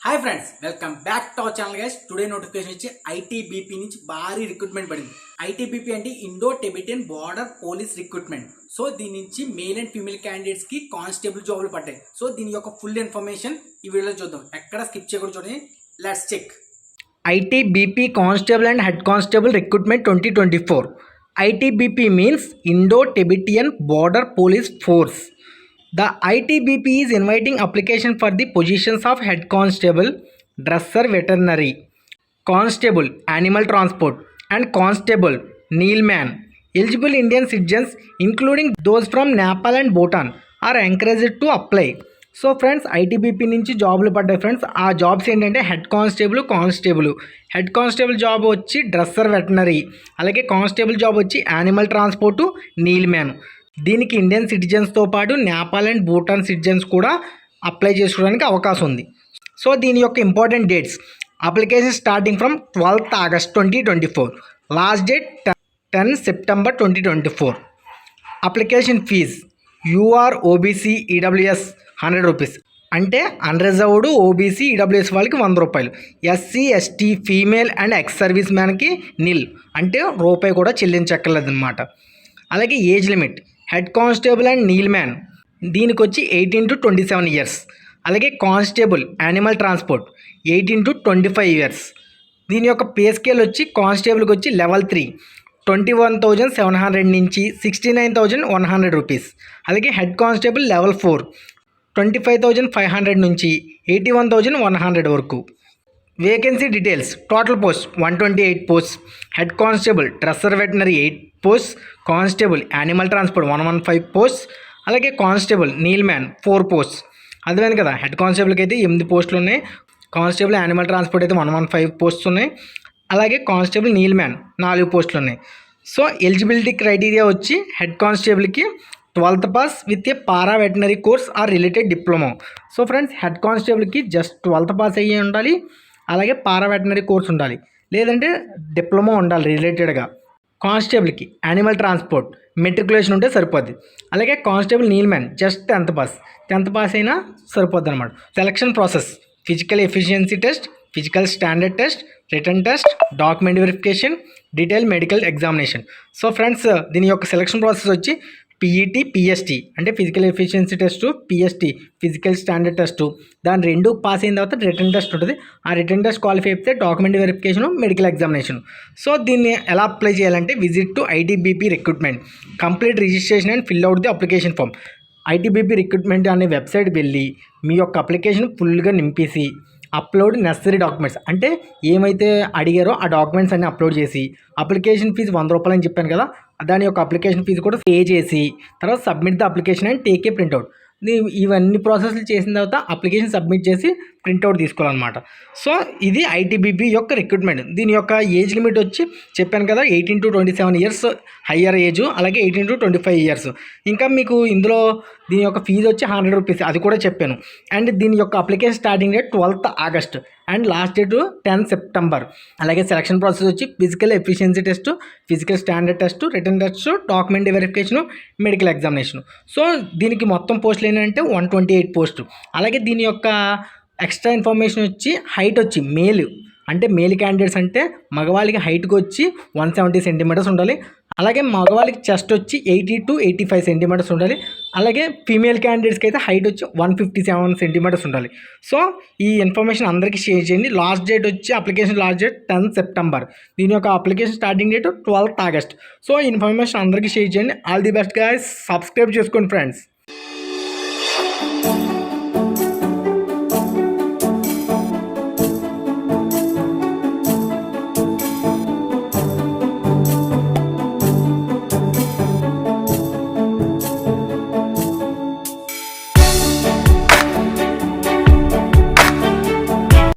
Hi friends, welcome back to our channel guys. Today notification వచ్చి ITBP నుంచి భారీ recruitment పడింది. ఐటీబీపీ అంటే Indo Tibetan border police recruitment. So దీని నుంచి మేల్ అండ్ ఫీమేల్ క్యాండిడేట్స్ కి కానిస్టేబుల్ జాబ్లు పడ్డాయి. సో దీని యొక్క ఫుల్ ఇన్ఫర్మేషన్ ఈ వీడియోలో చూద్దాం. ఎక్కడ స్కిప్ చేయకూడదు, చూడండి. Let's check. ITBP constable and head constable recruitment 2024. ITBP means Indo-Tibetan Border Police Force. The ITBP is inviting application for the positions of Head Constable, Dresser Veterinary, Constable Animal Transport and Constable Neilman. Eligible Indian citizens including those from Nepal and Bhutan are encouraged to apply. So friends, ITBP నుంచి జాబ్లు పడ్డాయి friends. ఆ jobs ఏంటంటే head constable head constable job వచ్చి dresser veterinary, అలాగే constable job వచ్చి animal transport kennel man. దీనికి Indian సిటిజన్స్తో పాటు నేపాల్ అండ్ భూటాన్ సిటిజన్స్ కూడా అప్లై చేసుకోవడానికి అవకాశం ఉంది. సో దీని యొక్క important dates: application starting from 12th August 2024, last date 10 September 2024. Application fee UR OBC EWS 100 rupees, అంటే అన్రిజర్వ్డ్ ఓబీసీ ఈడబ్ల్యూఎస్ వాళ్ళకి 100 రూపాయలు. SC ST female and ex service మ్యాన్కి నిల్, అంటే రూపాయి కూడా చెల్లించక్కర్లేదన్నమాట. అలాగే age limit head constable and నీల్ మ్యాన్ దీనికి వచ్చి 18 to 27 years. అలాగే constable animal transport 18 to 25 years. దీని యొక్క పే స్కేల్ వచ్చి కానిస్టేబుల్కి వచ్చి లెవెల్ 3 21,700 నుంచి 69,100 రూపీస్. అలాగే హెడ్ కానిస్టేబుల్ లెవెల్ 4 25,500 నుంచి 81,100 వరకు. Vacancy details: total post 128 post, head constable dresser veterinary 8 post, constable animal transport 115 post, అలాగే కానిస్టేబుల్ నీల్ మ్యాన్ 4 పోస్ట్. అర్థమైంది కదా. హెడ్ కానిస్టేబుల్కి అయితే 8 పోస్టులు ఉన్నాయి, కానిస్టేబుల్ యానిమల్ ట్రాన్స్పోర్ట్ అయితే 115 పోస్ట్స్ ఉన్నాయి, అలాగే కానిస్టేబుల్ నీల్ మ్యాన్ 4 పోస్టులు ఉన్నాయి. సో ఎలిజిబిలిటీ క్రైటీరియా వచ్చి హెడ్ కానిస్టేబుల్కి 12th pass with a para veterinary course or related diploma. So friends, head కానిస్టేబుల్కి జస్ట్ 12th పాస్ అయ్యి ఉండాలి, అలాగే పారా వెటనరీ కోర్స్ ఉండాలి, లేదంటే డిప్లొమా ఉండాలి రిలేటెడ్గా. కానిస్టేబుల్కి యానిమల్ ట్రాన్స్పోర్ట్ మెట్రికులేషన్ ఉంటే సరిపోద్ది. అలాగే constable kennel man just 10th pass అయినా సరిపోద్ది అనమాట. Selection process: physical efficiency test, physical standard test, written test, document verification, detail medical examination. So friends, దీని యొక్క సెలక్షన్ ప్రాసెస్ వచ్చి పీఈటీ పిఎస్టీ, అంటే physical efficiency test, PST physical standard test, దాని 2 pass అయిన తర్వాత రిటర్న్ టెస్ట్ ఉంటుంది. ఆ written test qualify అయితే document verification, medical examination. So దీన్ని ఎలా అప్లై చేయాలంటే visit to ITBP recruitment, complete registration and fill out the application form. ITBP recruitment అనే వెబ్సైట్కి వెళ్ళి మీ యొక్క అప్లికేషన్ ఫుల్గా నింపేసి అప్లోడ్ నెసరీ డాక్యుమెంట్స్, అంటే ఏమైతే అడిగారో ఆ డాక్యుమెంట్స్ అన్ని అప్లోడ్ చేసి, అప్లికేషన్ ఫీజు 100 రూపాయలు అని చెప్పాను కదా, దాని యొక్క అప్లికేషన్ ఫీజు కూడా పే చేసి తర్వాత submit the application and take a printout. ఇవన్నీ ప్రాసెస్లు చేసిన తర్వాత అప్లికేషన్ సబ్మిట్ చేసి ప్రింట్అవుట్ తీసుకోవాలన్నమాట. సో ఇది ఐటీబీపీ యొక్క రిక్రూట్మెంట్. దీని యొక్క ఏజ్ లిమిట్ వచ్చి చెప్పాను కదా, 18 to 27 years హయ్యర్ ఏజ్, అలాగే 18 to 25 years. ఇంకా మీకు ఇందులో దీని యొక్క ఫీజు వచ్చి 100 రూపీస్, అది కూడా చెప్పాను. అండ్ దీని యొక్క application starting date 12th August and last date 10 September. అలాగే సెలక్షన్ ప్రాసెస్ వచ్చి physical efficiency test, physical standard test, written test, document verification, medical examination. So దీనికి మొత్తం పోస్టులు ఏంటంటే 128 పోస్టు. అలాగే దీని యొక్క ఎక్స్ట్రా ఇన్ఫర్మేషన్ వచ్చి హైట్ వచ్చి మేల్, అంటే మేల్ క్యాండిడేట్స్ అంటే మగవాళ్ళకి హైట్కి వచ్చి 170 సెంటీమీటర్స్ ఉండాలి, అలాగే మగవాళ్ళకి చెస్ట్ వచ్చి 80 to 85 సెంటీమీటర్స్ ఉండాలి, అలాగే ఫీమేల్ క్యాండిడేట్స్కి అయితే హైట్ వచ్చి 157 సెంటీమీటర్స్ ఉండాలి. సో ఈ ఇన్ఫర్మేషన్ అందరికీ షేర్ చేయండి. లాస్ట్ డేట్ వచ్చి అప్లికేషన్ లాస్ట్ డేట్ 10 September, దీని యొక్క application starting date 12th August. So ఈ ఇన్ఫర్మేషన్ అందరికీ షేర్ చేయండి. All the best guys, subscribe చేసుకోండి ఫ్రెండ్స్.